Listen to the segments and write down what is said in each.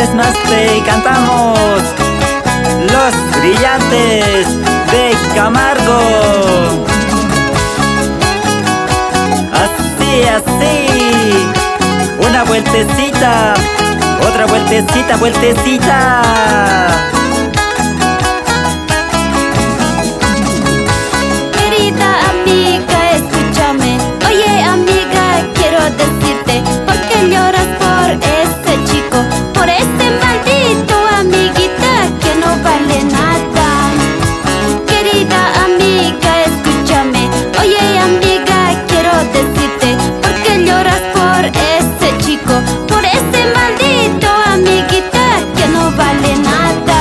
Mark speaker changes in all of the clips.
Speaker 1: vez más te cantamos Los Brillantes de Camargo. Así, así. Una vueltecita, otra vueltecita, vueltecita.
Speaker 2: Querida amiga, escúchame. Oye amiga, quiero decirte, ¿por qué lloras por ese chico? Por ese maldito amiguita que no vale nada. Querida amiga, escúchame. Oye amiga, quiero decirte, ¿por qué lloras por ese chico? Por ese maldito amiguita que no vale nada.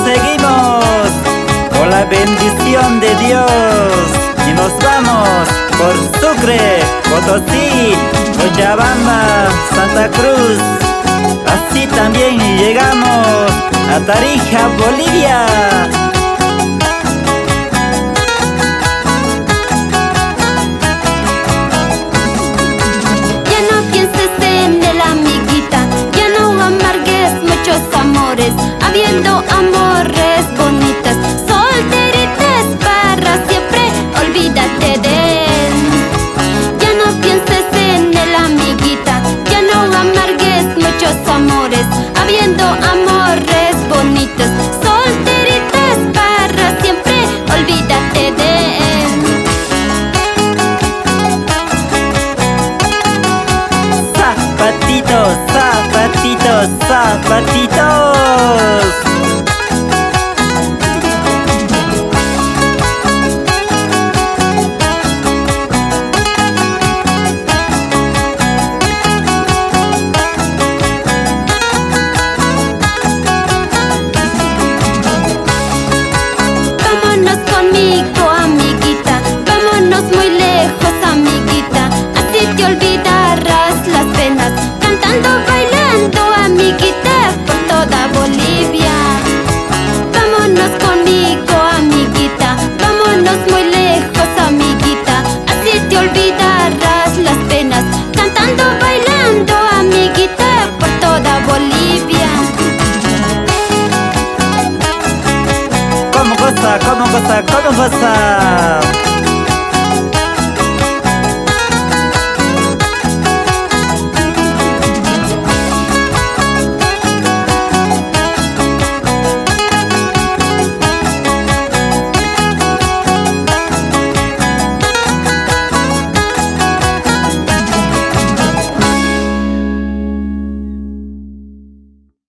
Speaker 1: Seguimos con la bendición de Dios y nos vamos por Sucre, Potosí, Cochabamba, Santa Cruz. Así también llegamos a Tarija, Bolivia.
Speaker 2: Ya no pienses en el amiguita, ya no amargues muchos amores, habiendo amores bonitas, solteritas para siempre, olvídate de él. Ya no pienses en el amiguita, ya no amargues muchos amores, habiendo amores bonitas, solteritas para siempre, olvídate de él.
Speaker 1: Zapatitos, zapatitos, zapatitos.
Speaker 2: Vámonos conmigo, amiguita, vámonos muy lejos, amiguita, así te olvidarás las penas, cantando, bailando, amiguita, por toda Bolivia. Vámonos conmigo, amiguita, vámonos muy lejos, amiguita, así te olvidarás las penas, cantando, bailando, amiguita, por toda Bolivia.
Speaker 1: ¿Cómo goza, cómo goza, cómo goza?